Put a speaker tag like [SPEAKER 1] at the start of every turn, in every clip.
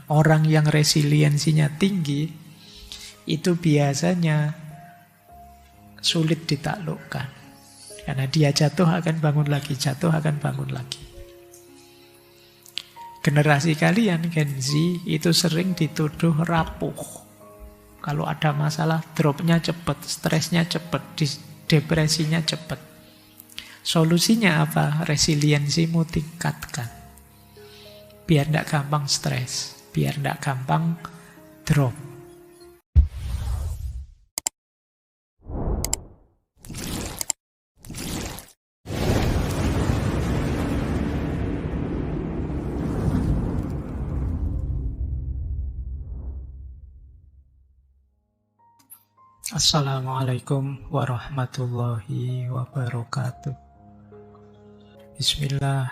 [SPEAKER 1] Orang yang resiliensinya tinggi itu biasanya sulit ditaklukkan. Karena dia jatuh akan bangun lagi, jatuh akan bangun lagi. Generasi kalian, Gen Z, itu sering dituduh rapuh. Kalau ada masalah, dropnya cepat, stresnya cepat, depresinya cepat. Solusinya apa? Resiliensimu tingkatkan. Biar tidak gampang stres, biar tidak gampang drop. Assalamualaikum warahmatullahi wabarakatuh. Bismillah.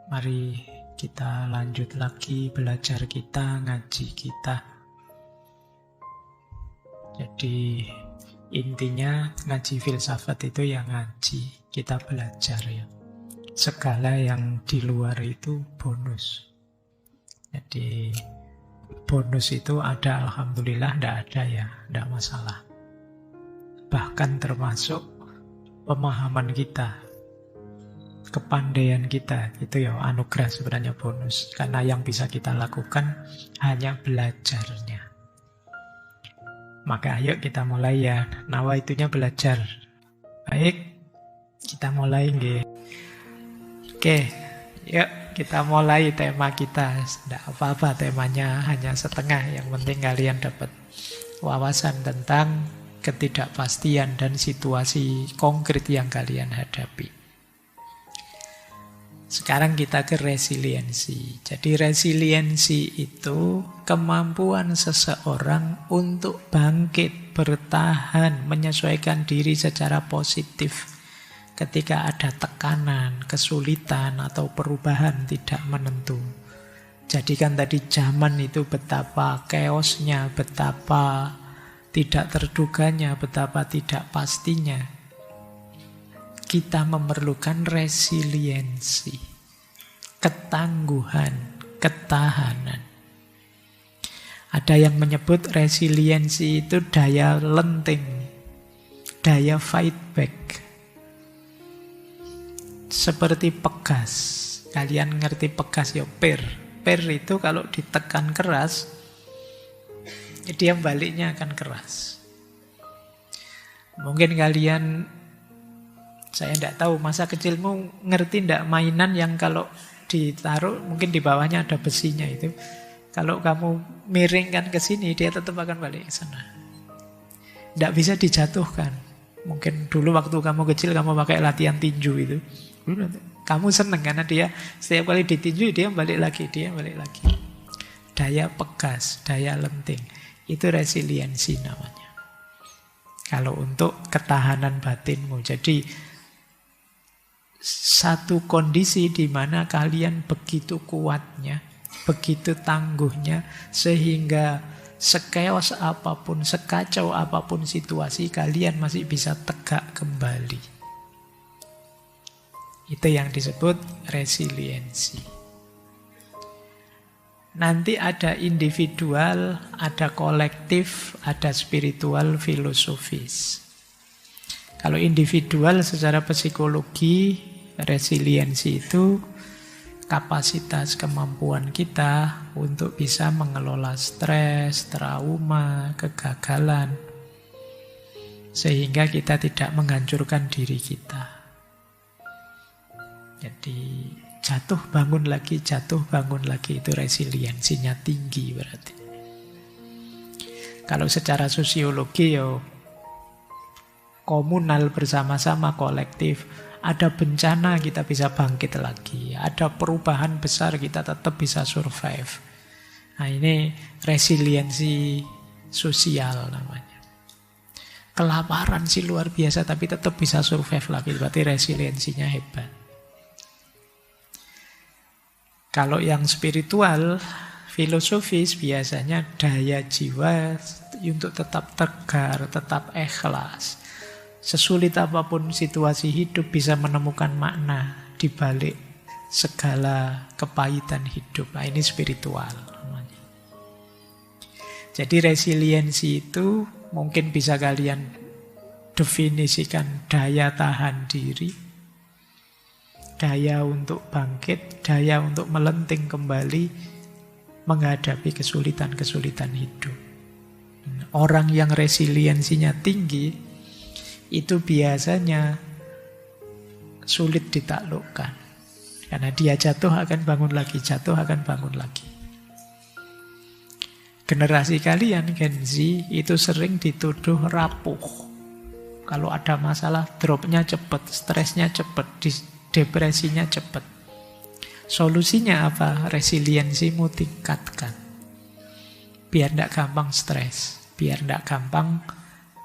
[SPEAKER 1] Mari kita lanjut lagi belajar kita, ngaji kita. Jadi intinya ngaji filsafat itu ya ngaji, kita belajar ya. Segala yang di luar itu bonus. Jadi bonus itu ada, alhamdulillah, tidak ada ya, tidak masalah. Bahkan termasuk pemahaman kita, kepandaian kita, itu ya anugerah sebenarnya bonus. Karena yang bisa kita lakukan hanya belajarnya. Maka ayo kita mulai ya, nawaitunya belajar. Baik, kita mulai nggih. Oke, yuk kita mulai tema kita. Tidak apa-apa temanya hanya setengah, yang penting kalian dapat wawasan tentang ketidakpastian dan situasi konkret yang kalian hadapi. Sekarang kita ke resiliensi. Jadi resiliensi itu kemampuan seseorang untuk bangkit, bertahan, menyesuaikan diri secara positif ketika ada tekanan, kesulitan, atau perubahan tidak menentu. Jadi kan tadi zaman itu betapa chaosnya, betapa tidak terduganya, betapa tidak pastinya. Kita memerlukan resiliensi, ketangguhan, ketahanan. Ada yang menyebut resiliensi itu daya lenting, daya fight back. Seperti pegas. Kalian ngerti pegas ya, per. Per itu kalau ditekan keras, dia baliknya akan keras. Mungkin kalian, saya tidak tahu, masa kecilmu ngerti tidak mainan yang kalau ditaruh mungkin di bawahnya ada besinya itu. Kalau kamu miringkan ke sini, dia tetap akan balik ke sana. Tidak bisa dijatuhkan. Mungkin dulu waktu kamu kecil kamu pakai latihan tinju itu. Kamu seneng karena dia setiap kali ditinju dia balik lagi, dia balik lagi. Daya pegas, daya lenting. Itu resiliensi namanya. Kalau untuk ketahanan batinmu. Jadi satu kondisi di mana kalian begitu kuatnya, begitu tangguhnya, sehingga sekeos apapun, sekacau apapun situasi, kalian masih bisa tegak kembali. Itu yang disebut resiliensi. Nanti ada individual, ada kolektif, ada spiritual, filosofis. Kalau individual secara psikologi, resiliensi itu kapasitas kemampuan kita untuk bisa mengelola stres, trauma, kegagalan, sehingga kita tidak menghancurkan diri kita. Jadi jatuh bangun lagi, itu resiliensinya tinggi berarti. Kalau secara sosiologi ya komunal, bersama-sama, kolektif. Ada bencana kita bisa bangkit lagi. Ada perubahan besar kita tetap bisa survive. Nah ini resiliensi sosial namanya. Kelaparan sih luar biasa tapi tetap bisa survive lagi. Berarti resiliensinya hebat. Kalau yang spiritual, filosofis biasanya daya jiwa untuk tetap tegar, tetap ikhlas. Sesulit apapun situasi hidup bisa menemukan makna di balik segala kepahitan hidup. Nah, ini spiritual namanya. Jadi resiliensi itu mungkin bisa kalian definisikan daya tahan diri, daya untuk bangkit, daya untuk melenting kembali menghadapi kesulitan-kesulitan hidup. Orang yang resiliensinya tinggi itu biasanya sulit ditaklukkan. Karena dia jatuh akan bangun lagi, jatuh akan bangun lagi. Generasi kalian, Gen Z, itu sering dituduh rapuh. Kalau ada masalah, dropnya cepat, stresnya cepat, depresinya cepat. Solusinya apa? Resiliensimu tingkatkan. Biar tidak gampang stres, biar tidak gampang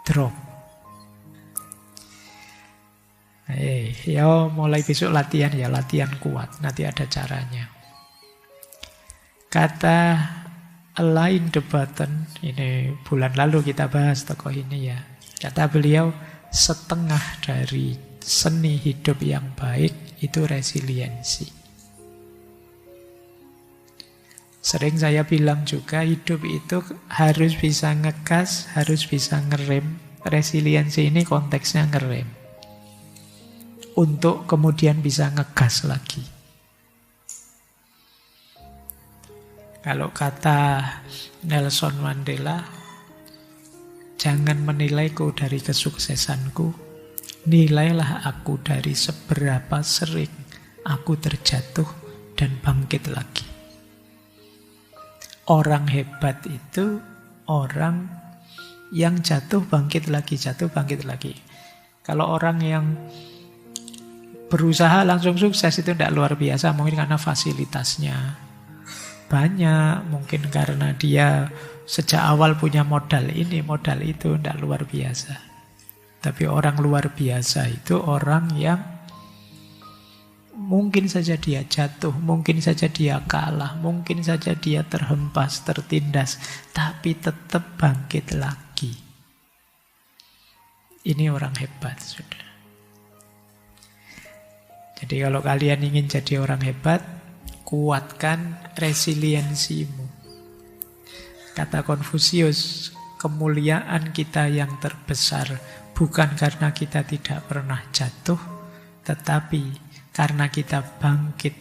[SPEAKER 1] drop. Ya mulai besok latihan ya, latihan kuat. Nanti ada caranya. Kata Alain de Botton, ini bulan lalu kita bahas tokoh ini ya. Kata beliau, setengah dari seni hidup yang baik itu resiliensi. Sering saya bilang juga, hidup itu harus bisa ngegas, harus bisa ngerem. Resiliensi ini konteksnya ngerem. Untuk kemudian bisa ngegas lagi. Kalau kata Nelson Mandela, jangan menilaiku dari kesuksesanku, nilailah aku dari seberapa sering aku terjatuh dan bangkit lagi. Orang hebat itu orang yang jatuh bangkit lagi, jatuh bangkit lagi. Kalau orang yang berusaha langsung sukses itu tidak luar biasa. Mungkin karena fasilitasnya banyak, mungkin karena dia sejak awal punya modal ini, modal itu, tidak luar biasa. Tapi orang luar biasa itu orang yang mungkin saja dia jatuh, mungkin saja dia kalah, mungkin saja dia terhempas, tertindas, tapi tetap bangkit lagi. Ini orang hebat, sudah. Jadi kalau kalian ingin jadi orang hebat, kuatkan resiliensimu. Kata Konfusius, kemuliaan kita yang terbesar bukan karena kita tidak pernah jatuh, tetapi karena kita bangkit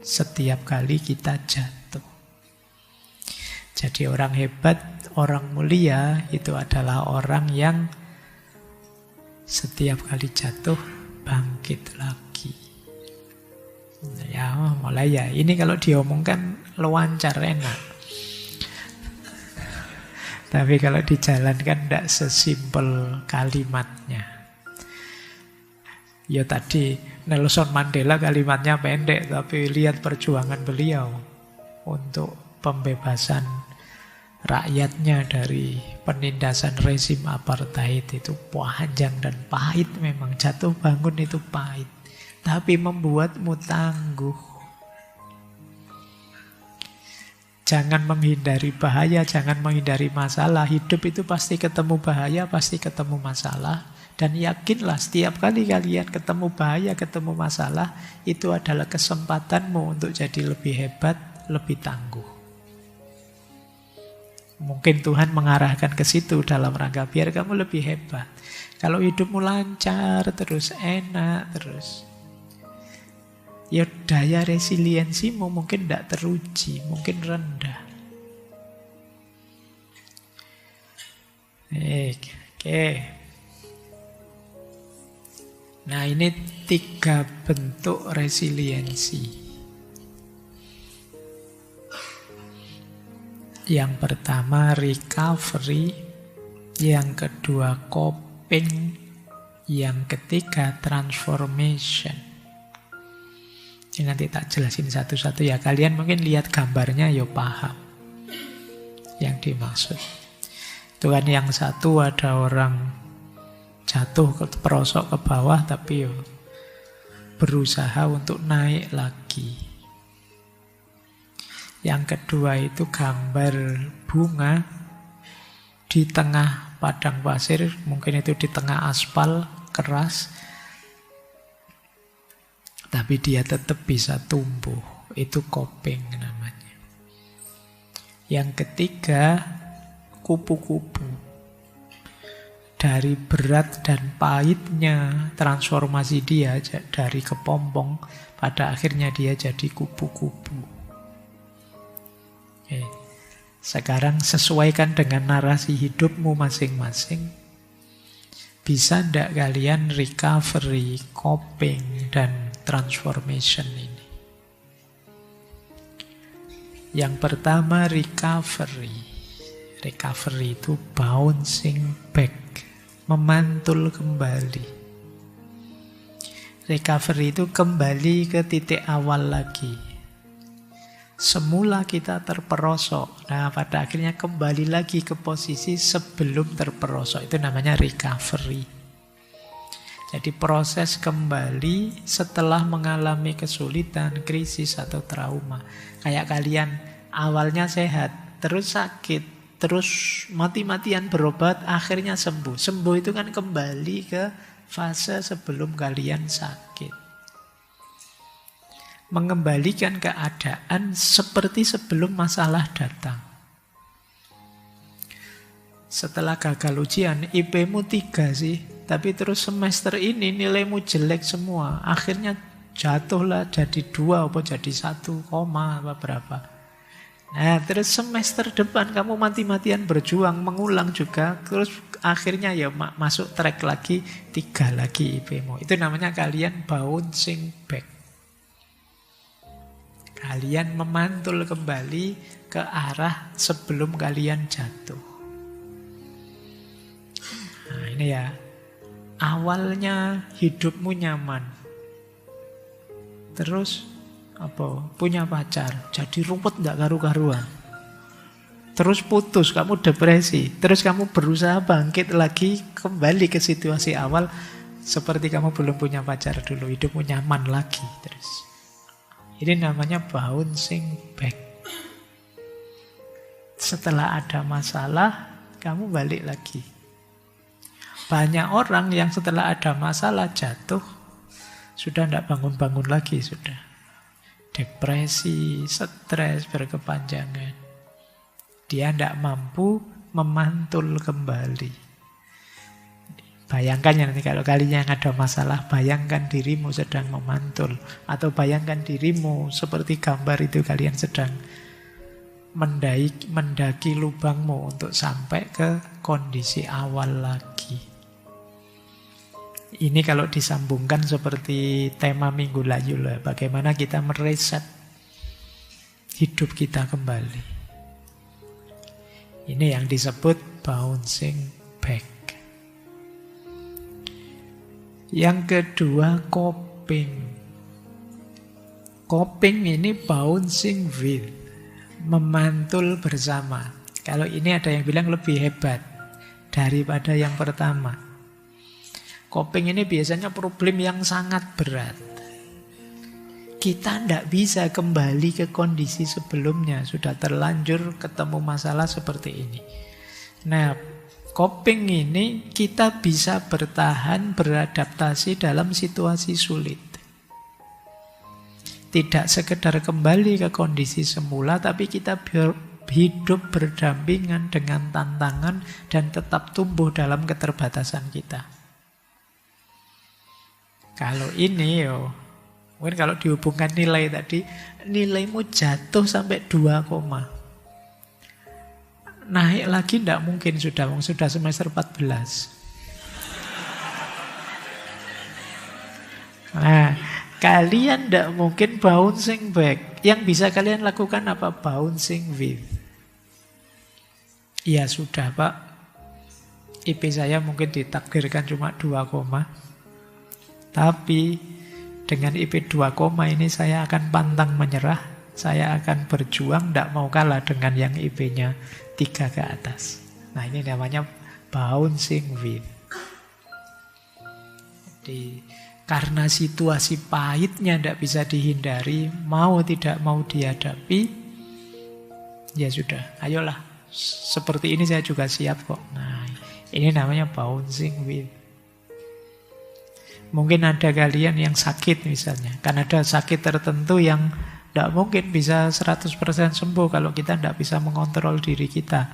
[SPEAKER 1] setiap kali kita jatuh. Jadi orang hebat, orang mulia itu adalah orang yang setiap kali jatuh bangkit lagi. Ya mulai ya, ini kalau diomongkan lancar enak. Tapi kalau dijalankan tidak sesimpel kalimatnya. Ya tadi Nelson Mandela kalimatnya pendek, tapi lihat perjuangan beliau untuk pembebasan rakyatnya dari penindasan rezim apartheid itu panjang dan pahit memang. Jatuh bangun itu pahit, tapi membuatmu tangguh. Jangan menghindari bahaya, jangan menghindari masalah. Hidup itu pasti ketemu bahaya, pasti ketemu masalah. Dan yakinlah setiap kali kalian ketemu bahaya, ketemu masalah, itu adalah kesempatanmu untuk jadi lebih hebat, lebih tangguh. Mungkin Tuhan mengarahkan ke situ dalam rangka biar kamu lebih hebat. Kalau hidupmu lancar terus, enak terus, ya daya resiliensimu mungkin tidak teruji, mungkin rendah. Oke. Nah ini 3 bentuk resiliensi. Yang pertama recovery, yang kedua coping, yang ketiga transformation. Ini nanti tak jelasin satu-satu ya. Kalian mungkin lihat gambarnya ya paham yang dimaksud. Itu kan yang satu ada orang jatuh ke perosok ke bawah tapi berusaha untuk naik lagi. Yang kedua itu gambar bunga di tengah padang pasir, mungkin itu di tengah aspal keras, tapi dia tetap bisa tumbuh. Itu coping namanya. Yang ketiga kupu-kupu. Dari berat dan pahitnya transformasi dia dari kepompong, pada akhirnya dia jadi kupu-kupu. Oke. Sekarang sesuaikan dengan narasi hidupmu masing-masing. Bisa ndak kalian recovery, coping, dan transformation ini? Yang pertama recovery. Recovery itu bouncing back, memantul kembali. Recovery itu kembali ke titik awal lagi. Semula kita terperosok. Nah, pada akhirnya kembali lagi ke posisi sebelum terperosok. Itu namanya recovery. Jadi proses kembali setelah mengalami kesulitan, krisis, atau trauma. Kayak kalian awalnya sehat, terus sakit, terus mati-matian berobat, akhirnya sembuh. Sembuh itu kan kembali ke fase sebelum kalian sakit. Mengembalikan keadaan seperti sebelum masalah datang. Setelah gagal ujian, IP-mu 3 sih, tapi terus semester ini nilaimu jelek semua. Akhirnya jatuhlah jadi 2 atau jadi 1, apa berapa. Nah, terus semester depan kamu mati-matian berjuang, mengulang juga, terus akhirnya ya masuk track lagi, 3 lagi IP-mu. Itu namanya kalian bouncing back. Kalian memantul kembali ke arah sebelum kalian jatuh. Nah, ini ya. Awalnya hidupmu nyaman. Terus punya pacar, jadi ruwet enggak karu-karuan. Terus putus, kamu depresi. Terus kamu berusaha bangkit lagi, kembali ke situasi awal seperti kamu belum punya pacar dulu, hidupmu nyaman lagi terus. Ini namanya bouncing back. Setelah ada masalah, kamu balik lagi. Banyak orang yang setelah ada masalah jatuh, sudah tidak bangun-bangun lagi, sudah. Depresi, stres berkepanjangan. Dia tidak mampu memantul kembali. Bayangkan ya nanti kalau kalian yang ada masalah, bayangkan dirimu sedang memantul. Atau bayangkan dirimu seperti gambar itu, kalian sedang mendaki lubangmu untuk sampai ke kondisi awal lagi. Ini kalau disambungkan seperti tema Minggu Layu lah, bagaimana kita mereset hidup kita kembali. Ini yang disebut bouncing back. Yang kedua, coping. Coping ini bouncing with, memantul bersama. Kalau ini ada yang bilang lebih hebat daripada yang pertama. Coping ini biasanya problem yang sangat berat. Kita tidak bisa kembali ke kondisi sebelumnya. Sudah terlanjur ketemu masalah seperti ini. Nah, coping ini kita bisa bertahan, beradaptasi dalam situasi sulit. Tidak sekedar kembali ke kondisi semula, tapi kita hidup berdampingan dengan tantangan dan tetap tumbuh dalam keterbatasan kita. Kalau ini mungkin kalau dihubungkan nilai tadi, nilaimu jatuh sampai 2, naik lagi tidak mungkin, sudah semester 14. Nah, kalian tidak mungkin bouncing back. Yang bisa kalian lakukan apa? Bouncing with. Ya sudah Pak, IP saya mungkin ditakdirkan cuma 2, tapi dengan IP 2, ini saya akan pantang menyerah. Saya akan berjuang, tidak mau kalah dengan yang IP-nya 3 ke atas. Nah, ini namanya bouncing with. Jadi, karena situasi pahitnya tidak bisa dihindari, mau tidak mau dihadapi, ya sudah, ayolah. Seperti ini saya juga siap kok. Nah, ini namanya bouncing with. Mungkin ada kalian yang sakit misalnya. Kan ada sakit tertentu yang tidak mungkin bisa 100% sembuh kalau kita tidak bisa mengontrol diri kita.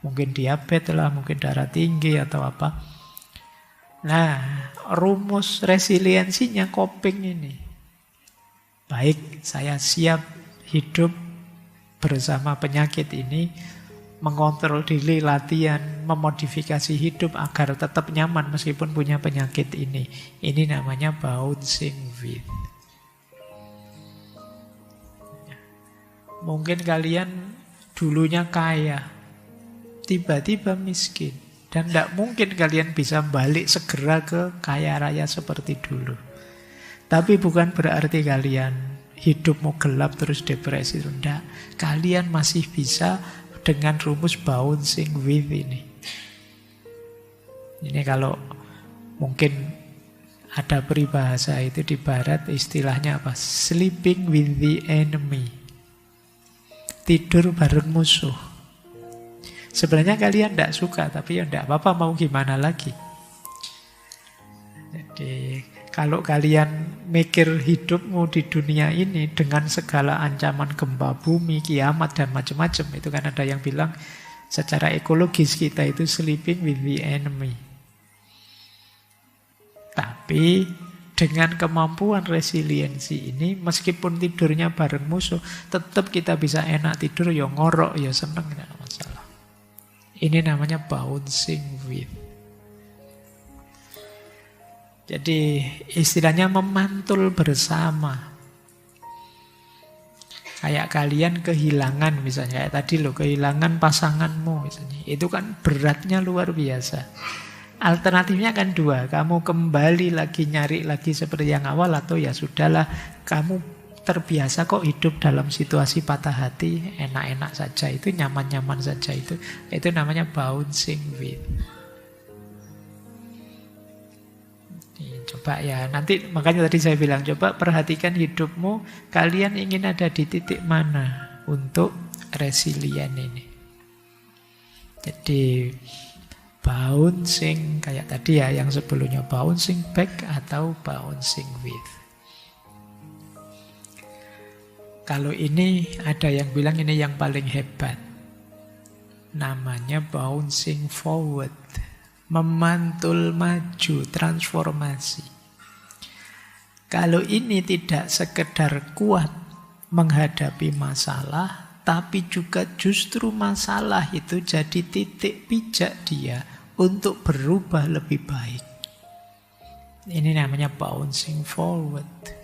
[SPEAKER 1] Mungkin diabetes lah, mungkin darah tinggi atau apa. Nah, rumus resiliensinya coping ini. Baik, saya siap hidup bersama penyakit ini, mengontrol diri, latihan, memodifikasi hidup agar tetap nyaman meskipun punya penyakit ini. Ini namanya bouncing with. Mungkin kalian dulunya kaya, tiba-tiba miskin. Dan tidak mungkin kalian bisa balik segera ke kaya raya seperti dulu. Tapi bukan berarti kalian hidupmu gelap terus depresi. Tidak. Kalian masih bisa dengan rumus bouncing with ini. Ini kalau mungkin ada peribahasa itu di barat, istilahnya apa? Sleeping with the enemy. Tidur bareng musuh. Sebenarnya kalian tidak suka, tapi ya tidak apa-apa, mau gimana lagi. Jadi kalau kalian mikir hidupmu di dunia ini dengan segala ancaman gempa bumi, kiamat, dan macam-macam, itu kan ada yang bilang secara ekologis kita itu sleeping with the enemy. Tapi dengan kemampuan resiliensi ini, meskipun tidurnya bareng musuh, tetap kita bisa enak tidur, ya ngorok, ya seneng, tidak masalah. Ini namanya bouncing with. Jadi istilahnya memantul bersama. Kayak kalian kehilangan misalnya, kayak tadi loh, kehilangan pasanganmu misalnya. Itu kan beratnya luar biasa. Alternatifnya kan dua, kamu kembali lagi nyari lagi seperti yang awal, atau ya sudahlah, kamu terbiasa kok hidup dalam situasi patah hati, enak-enak saja, itu nyaman-nyaman saja, itu namanya bouncing with. Coba ya, nanti makanya tadi saya bilang, coba perhatikan hidupmu, kalian ingin ada di titik mana untuk resilient ini. Jadi bouncing kayak tadi ya, yang sebelumnya bouncing back atau bouncing with. Kalau ini ada yang bilang ini yang paling hebat. Namanya bouncing forward. Memantul maju, transformasi. Kalau ini tidak sekedar kuat menghadapi masalah, tapi juga justru masalah itu jadi titik pijak dia untuk berubah lebih baik. Ini namanya bouncing forward.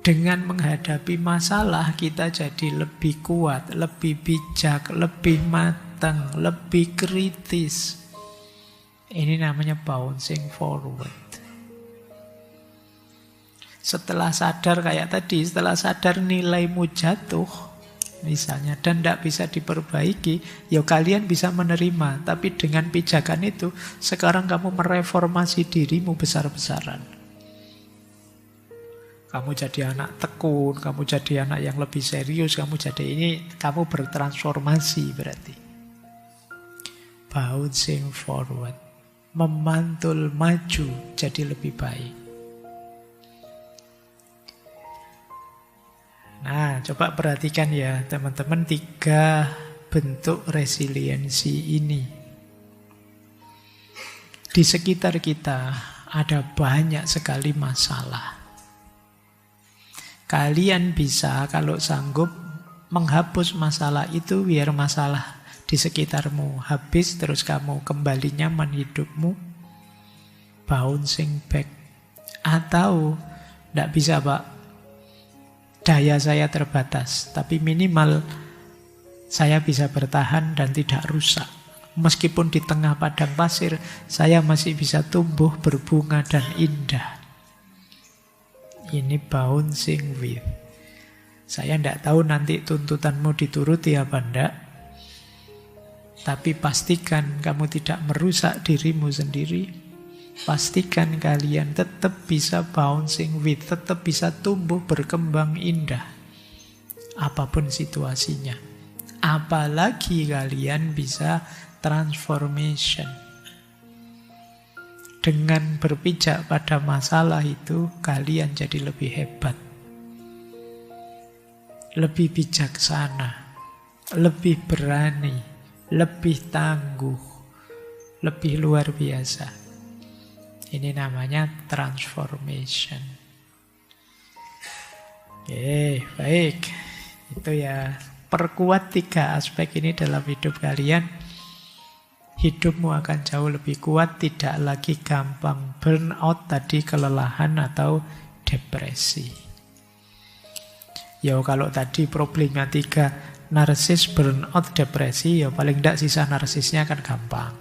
[SPEAKER 1] Dengan menghadapi masalah kita jadi lebih kuat, lebih bijak, lebih matang, lebih kritis. Ini namanya bouncing forward. Setelah sadar kayak tadi, setelah sadar nilaimu jatuh misalnya dan tidak bisa diperbaiki, ya kalian bisa menerima. Tapi dengan pijakan itu, sekarang kamu mereformasi dirimu besar-besaran. Kamu jadi anak tekun, kamu jadi anak yang lebih serius, kamu jadi ini, kamu bertransformasi berarti. Bouncing forward. Memantul maju jadi lebih baik. Nah, coba perhatikan ya teman-teman 3 bentuk resiliensi ini. Di sekitar kita ada banyak sekali masalah. Kalian bisa kalau sanggup menghapus masalah itu biar masalah di sekitarmu habis, terus kamu kembali nyaman hidupmu. Bouncing back. Atau tidak bisa Pak, daya saya terbatas, tapi minimal saya bisa bertahan dan tidak rusak. Meskipun di tengah padang pasir, saya masih bisa tumbuh, berbunga dan indah. Ini bouncing with. Saya tidak tahu nanti tuntutanmu dituruti apa enggak. Tapi pastikan kamu tidak merusak dirimu sendiri. Pastikan kalian tetap bisa bouncing with, tetap bisa tumbuh, berkembang indah. Apapun situasinya. Apalagi kalian bisa transformation. Dengan berpijak pada masalah itu, kalian jadi lebih hebat. Lebih bijaksana. lebih berani, lebih tangguh, lebih luar biasa. Ini namanya transformation. Oke, baik. Itu ya, perkuat 3 aspek ini dalam hidup kalian. Hidupmu akan jauh lebih kuat, tidak lagi gampang burnout tadi, kelelahan atau depresi. Ya kalau tadi problematika narsis, burnout, depresi, ya paling tidak sisa narsisnya kan gampang.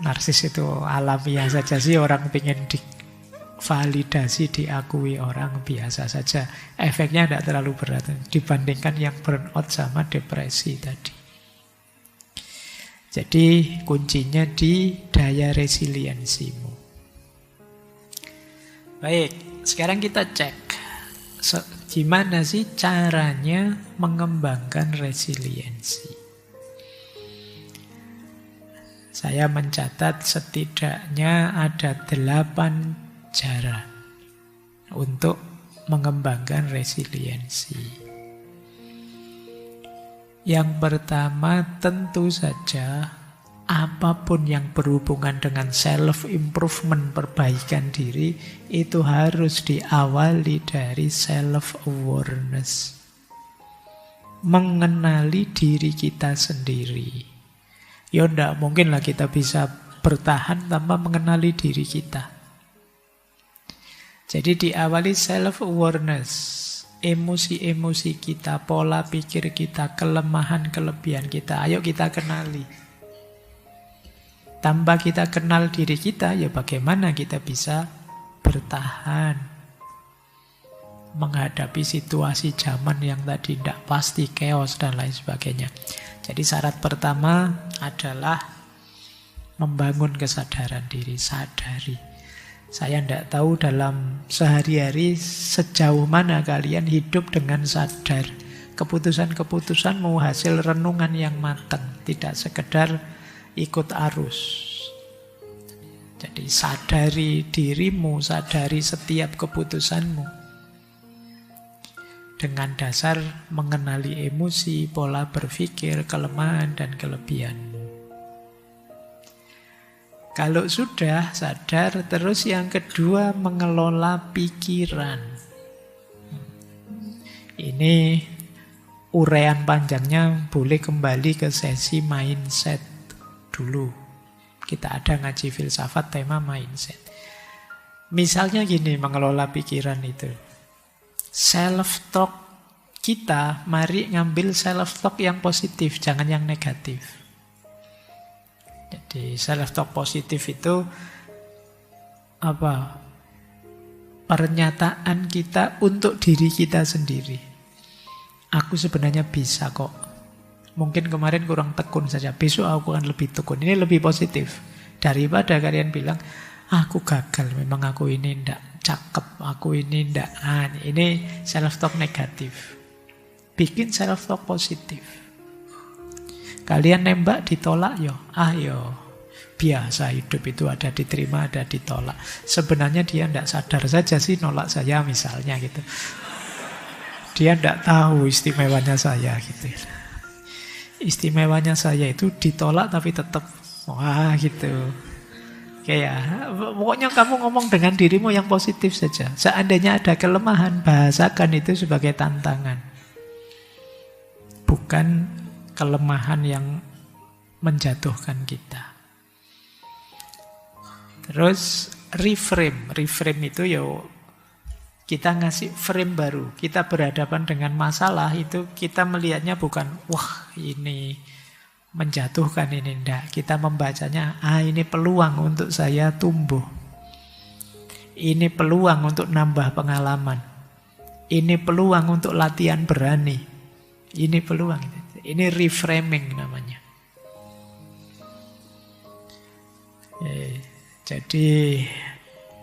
[SPEAKER 1] Narsis itu alamiah saja sih, orang pengen divalidasi, diakui orang, biasa saja. Efeknya tidak terlalu berat dibandingkan yang burnout sama depresi tadi. Jadi kuncinya di daya resiliensimu. Baik, sekarang kita cek gimana sih caranya mengembangkan resiliensi. Saya mencatat setidaknya ada 8 cara untuk mengembangkan resiliensi. Yang pertama, tentu saja apapun yang berhubungan dengan self-improvement, perbaikan diri, itu harus diawali dari self-awareness. Mengenali diri kita sendiri. Ya enggak mungkin lah kita bisa bertahan tanpa mengenali diri kita. Jadi diawali self-awareness. Emosi-emosi kita, pola pikir kita, kelemahan, kelebihan kita. Ayo kita kenali. Tanpa kita kenal diri kita, ya bagaimana kita bisa bertahan menghadapi situasi zaman yang tadi tidak pasti, chaos dan lain sebagainya. Jadi syarat pertama adalah membangun kesadaran diri, sadari. Saya tidak tahu dalam sehari-hari sejauh mana kalian hidup dengan sadar. Keputusan-keputusanmu hasil renungan yang matang, tidak sekedar ikut arus. Jadi sadari dirimu, sadari setiap keputusanmu. Dengan dasar mengenali emosi, pola berpikir, kelemahan dan kelebihanmu. Kalau sudah sadar, terus yang kedua mengelola pikiran. Ini uraian panjangnya boleh kembali ke sesi mindset dulu. Kita ada ngaji filsafat tema mindset. Misalnya gini, mengelola pikiran itu. Self-talk kita, mari ngambil self-talk yang positif, jangan yang negatif. Jadi self-talk positif itu apa? Pernyataan kita untuk diri kita sendiri. Aku sebenarnya bisa kok. Mungkin kemarin kurang tekun saja, besok aku akan lebih tekun. Ini lebih positif daripada kalian bilang, aku gagal, memang aku ini ndak cakep, aku ini ndak. Ini self-talk negatif. Bikin self-talk positif. Kalian nembak ditolak yo, biasa hidup itu ada diterima, ada ditolak. Sebenarnya dia ndak sadar saja sih nolak saya misalnya gitu. Dia ndak tahu istimewanya saya gitu. Istimewanya saya itu ditolak tapi tetap wah gitu. Kayak pokoknya kamu ngomong dengan dirimu yang positif saja. Seandainya ada kelemahan, bahasakan itu sebagai tantangan. Bukan kelemahan yang menjatuhkan kita. Terus reframe. Reframe itu ya kita ngasih frame baru. Kita berhadapan dengan masalah itu kita melihatnya bukan wah ini menjatuhkan, ini enggak. Kita membacanya ini peluang untuk saya tumbuh. Ini peluang untuk nambah pengalaman. Ini peluang untuk latihan berani. Ini peluang. Ini reframing namanya. Jadi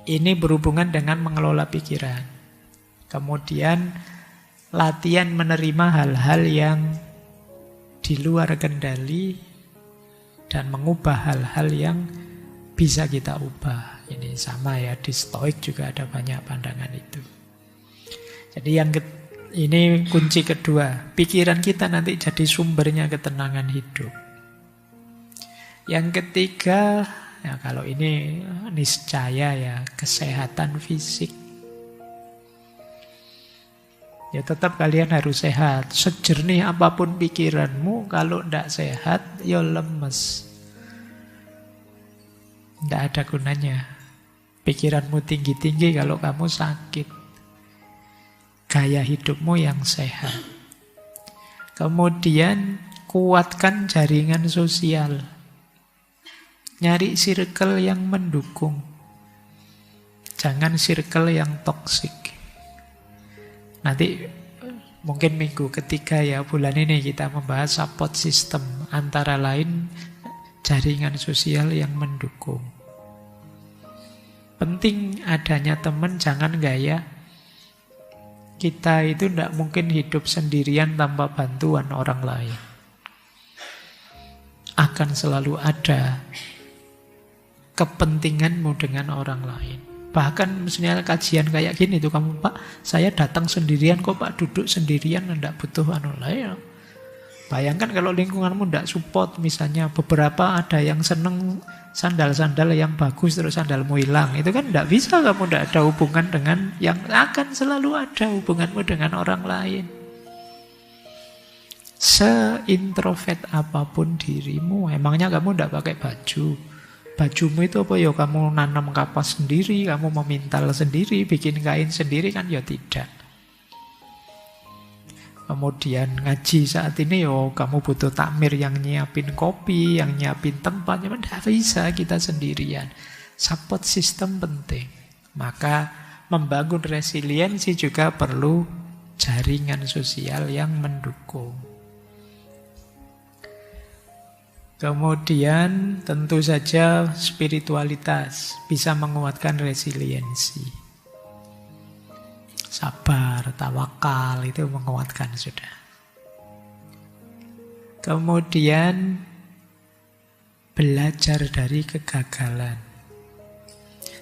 [SPEAKER 1] ini berhubungan dengan mengelola pikiran. Kemudian latihan menerima hal-hal yang di luar kendali dan mengubah hal-hal yang bisa kita ubah. Ini sama ya, di Stoik juga ada banyak pandangan itu. Jadi Ini kunci kedua. Pikiran kita nanti jadi sumbernya ketenangan hidup. Yang ketiga, ya kalau ini niscaya ya, kesehatan fisik. Ya tetap kalian harus sehat. Sejernih apapun pikiranmu, kalau tidak sehat, ya lemes. Tidak ada gunanya. Pikiranmu tinggi-tinggi kalau kamu sakit. Gaya hidupmu yang sehat. Kemudian kuatkan jaringan sosial. Nyari circle yang mendukung. Jangan circle yang toksik. Nanti mungkin minggu ketiga ya, bulan ini kita membahas support system. Antara lain jaringan sosial yang mendukung. Penting adanya teman, jangan gaya. Kita itu tidak mungkin hidup sendirian tanpa bantuan orang lain. Akan selalu ada kepentinganmu dengan orang lain. Bahkan misalnya kajian kayak gini tuh, kamu Pak, saya datang sendirian kok Pak, duduk sendirian, tidak butuh lain. Bayangkan kalau lingkunganmu tidak support, misalnya beberapa ada yang seneng sandal-sandal yang bagus terus sandalmu hilang, itu kan tidak bisa, kamu tidak ada hubungan dengan yang akan selalu ada hubunganmu dengan orang lain. Se-introvert apapun dirimu, emangnya kamu tidak pakai baju? Bajumu itu apa ya? Kamu nanam kapas sendiri, kamu memintal sendiri, bikin kain sendiri kan? Ya tidak. Kemudian ngaji saat ini kamu butuh takmir yang nyiapin kopi, yang nyiapin tempat. Memang tidak bisa kita sendirian. Support system penting. Maka membangun resiliensi juga perlu jaringan sosial yang mendukung. Kemudian tentu saja spiritualitas bisa menguatkan resiliensi. Sabar, tawakal itu menguatkan sudah. Kemudian belajar dari kegagalan.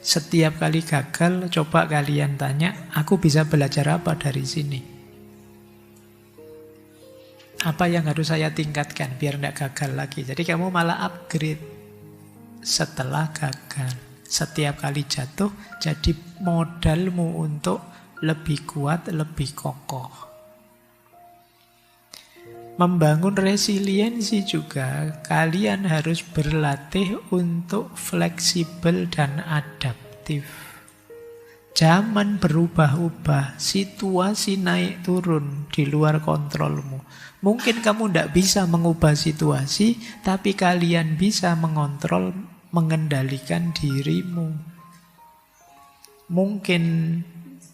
[SPEAKER 1] Setiap kali gagal, coba kalian tanya, aku bisa belajar apa dari sini? Apa yang harus saya tingkatkan biar tidak gagal lagi? Jadi kamu malah upgrade setelah gagal. Setiap kali jatuh, jadi modalmu untuk lebih kuat, lebih kokoh. Membangun resiliensi juga, kalian harus berlatih untuk fleksibel dan adaptif. Zaman berubah-ubah, situasi naik turun di luar kontrolmu. Mungkin kamu tidak bisa mengubah situasi, tapi kalian bisa mengontrol, mengendalikan dirimu. Mungkin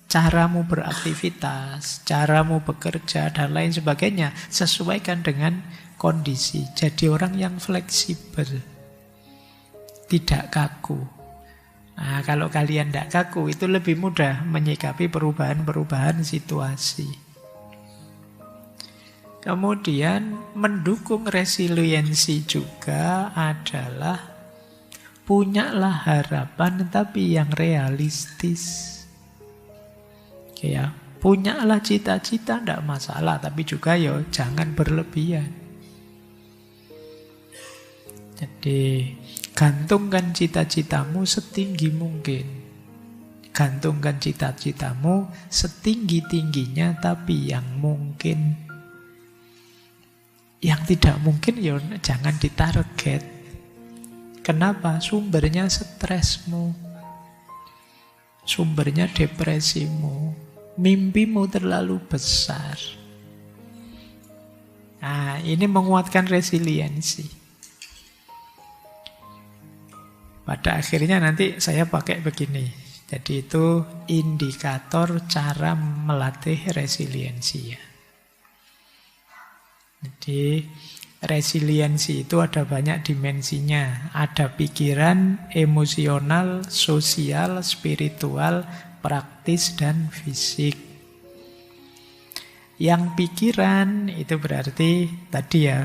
[SPEAKER 1] caramu beraktivitas, caramu bekerja, dan lain sebagainya sesuaikan dengan kondisi. Jadi orang yang fleksibel, tidak kaku. Nah, kalau kalian tidak kaku, itu lebih mudah menyikapi perubahan-perubahan situasi. Kemudian mendukung resiliensi juga adalah punyalah harapan tapi yang realistis. Ya, punyalah cita-cita tidak masalah, tapi juga jangan berlebihan. Jadi gantungkan cita-citamu setinggi mungkin. Gantungkan cita-citamu setinggi-tingginya, tapi yang mungkin. Yang tidak mungkin jangan ditarget. Kenapa? Sumbernya stresmu, sumbernya depresimu, mimpimu terlalu besar. Nah, ini menguatkan resiliensi. Pada akhirnya nanti saya pakai begini. Jadi itu indikator cara melatih resiliensi ya. Jadi resiliensi itu ada banyak dimensinya. Ada pikiran, emosional, sosial, spiritual, praktis, dan fisik. Yang pikiran itu berarti tadi ya,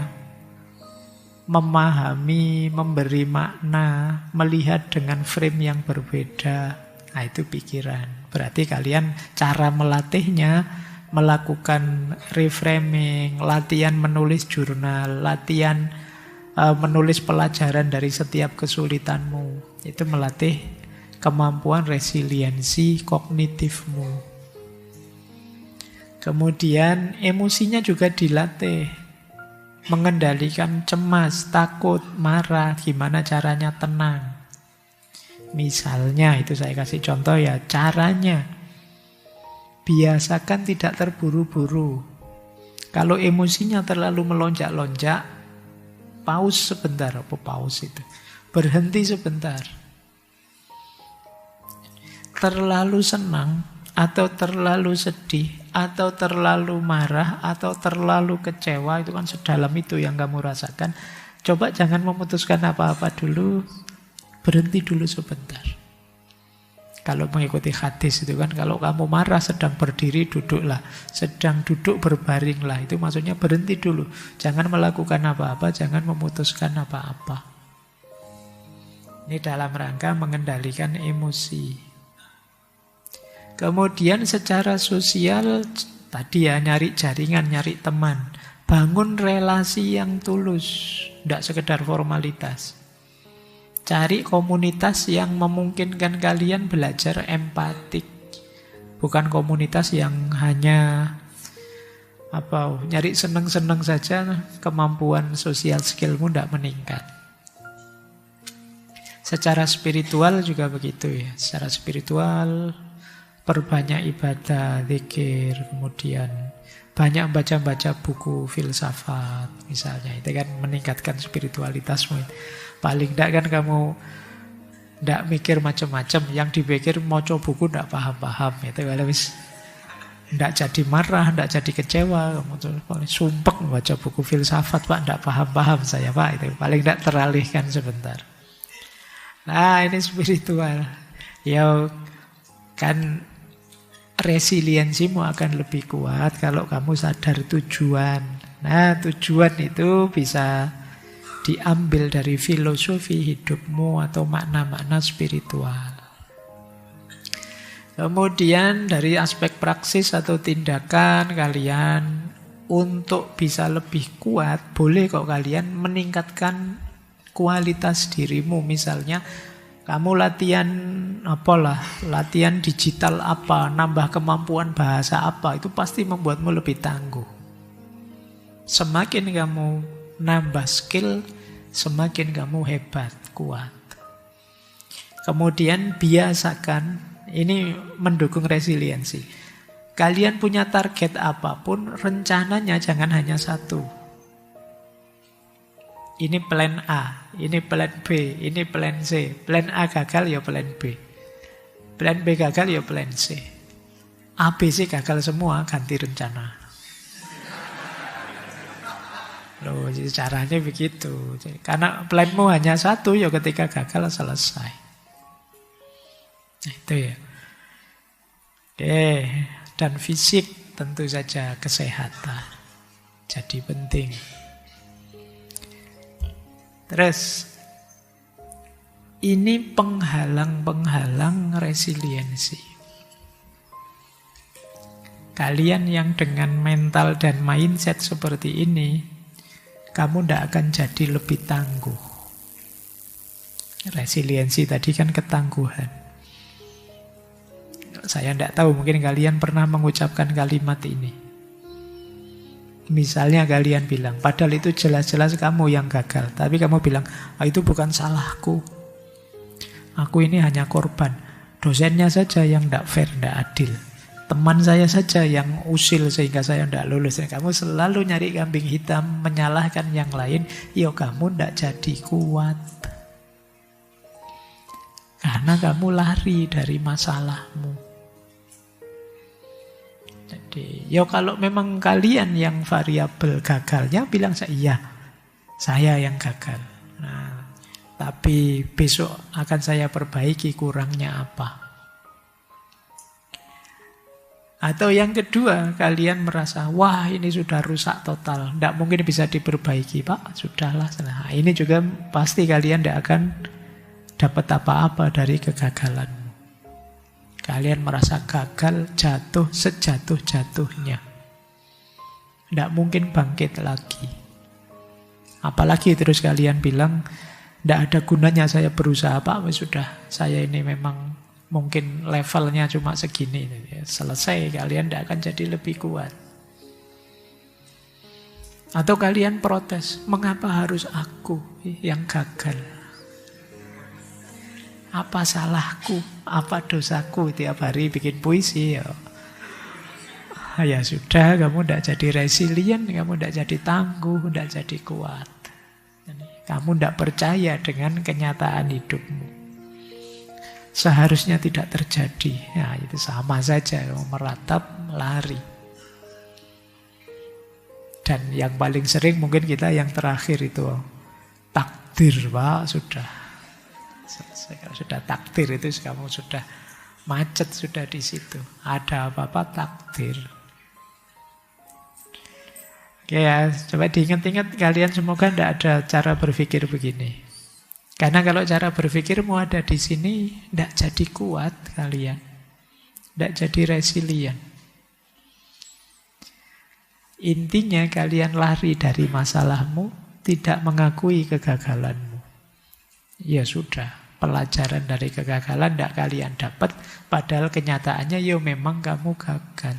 [SPEAKER 1] memahami, memberi makna, melihat dengan frame yang berbeda. Nah itu pikiran. Berarti kalian cara melatihnya melakukan reframing, latihan menulis jurnal, latihan menulis pelajaran dari setiap kesulitanmu. Itu melatih kemampuan resiliensi kognitifmu. Kemudian emosinya juga dilatih. Mengendalikan cemas, takut, marah, gimana caranya tenang. Misalnya, itu saya kasih contoh ya, caranya. Biasakan tidak terburu-buru. Kalau emosinya terlalu melonjak-lonjak, pause sebentar. Apa pause itu? Berhenti sebentar. Terlalu senang, atau terlalu sedih, atau terlalu marah, atau terlalu kecewa, itu kan sedalam itu yang kamu rasakan. Coba jangan memutuskan apa-apa dulu, berhenti dulu sebentar. Kalau mengikuti hadis itu kan, kalau kamu marah sedang berdiri, duduklah. Sedang duduk, berbaringlah. Itu maksudnya berhenti dulu. Jangan melakukan apa-apa, jangan memutuskan apa-apa. Ini dalam rangka mengendalikan emosi. Kemudian secara sosial, tadi ya nyari jaringan, nyari teman. Bangun relasi yang tulus, tidak sekedar formalitas. Cari komunitas yang memungkinkan kalian belajar empatik. Bukan komunitas yang hanya nyari seneng-seneng saja, kemampuan sosial skillmu tidak meningkat. Secara spiritual juga begitu ya. Secara spiritual, perbanyak ibadah, zikir, kemudian banyak baca-baca buku filsafat misalnya. Itu kan meningkatkan spiritualitasmu. Paling tidak kan kamu tidak mikir macam-macam. Yang dipikir maca buku tidak paham-paham. Itu kalau tidak jadi marah, tidak jadi kecewa. Kamu tuh paling sumpek membaca buku filsafat, Pak, tidak paham-paham saya, Pak. Itu paling tidak teralihkan sebentar. Nah, ini spiritual. Ya kan resiliensimu akan lebih kuat kalau kamu sadar tujuan. Nah, tujuan itu bisa diambil dari filosofi hidupmu atau makna-makna spiritual. Kemudian dari aspek praksis atau tindakan kalian untuk bisa lebih kuat, boleh kok kalian meningkatkan kualitas dirimu. Misalnya kamu latihan latihan digital apa, nambah kemampuan bahasa apa, itu pasti membuatmu lebih tangguh. Semakin kamu nambah skill, semakin kamu hebat, kuat. Kemudian biasakan, ini mendukung resiliensi. Kalian punya target apapun, rencananya jangan hanya satu. Ini plan A, ini plan B, ini plan C. Plan A gagal ya plan B. Plan B gagal ya plan C. A, B, C gagal semua, ganti rencana. Loh, caranya begitu. Karena planmu hanya satu, ya ketika gagal selesai. Nah, itu ya. Oke, dan fisik tentu saja kesehatan. Jadi penting. Terus, ini penghalang-penghalang resiliensi. Kalian yang dengan mental dan mindset seperti ini, kamu tidak akan jadi lebih tangguh. Resiliensi tadi kan ketangguhan. Saya tidak tahu, mungkin kalian pernah mengucapkan kalimat ini. Misalnya kalian bilang, padahal itu jelas-jelas kamu yang gagal. Tapi kamu bilang, itu bukan salahku. Aku ini hanya korban. Dosennya saja yang tidak fair, tidak adil. Teman saya saja yang usil sehingga saya tidak lulus. Kamu selalu nyari kambing hitam, menyalahkan yang lain. Ya kamu tidak jadi kuat. Karena kamu lari dari masalahmu. Jadi, ya kalau memang kalian yang variabel gagalnya, bilang iya, saya yang gagal. Nah, tapi besok akan saya perbaiki kurangnya apa. Atau yang kedua, kalian merasa, wah ini sudah rusak total, tidak mungkin bisa diperbaiki, Pak, sudahlah. Nah, ini juga pasti kalian tidak akan dapat apa-apa dari kegagalanmu. Kalian merasa gagal, jatuh sejatuh-jatuhnya. Tidak mungkin bangkit lagi. Apalagi terus kalian bilang, tidak ada gunanya saya berusaha, Pak. Sudah, saya ini memang mungkin levelnya cuma segini. Selesai, kalian tidak akan jadi lebih kuat. Atau kalian protes, mengapa harus aku yang gagal? Apa salahku? Apa dosaku? Tiap hari bikin puisi ya. Ya sudah, kamu tidak jadi resilient, kamu tidak jadi tangguh, tidak jadi kuat. Kamu tidak percaya dengan kenyataan hidupmu. Seharusnya tidak terjadi. Ya itu sama saja, kamu meratap, lari. Dan yang paling sering mungkin kita yang terakhir itu takdir, Pak, sudah. Kalau sudah takdir itu kamu sudah macet sudah di situ. Ada apa-apa takdir. Oke ya, coba diingat-ingat kalian semoga tidak ada cara berpikir begini. Karena kalau cara berpikirmu ada di sini, tidak jadi kuat kalian. Tidak jadi resilient. Intinya kalian lari dari masalahmu, tidak mengakui kegagalanmu. Ya sudah, pelajaran dari kegagalan tidak kalian dapat, padahal kenyataannya ya memang kamu gagal.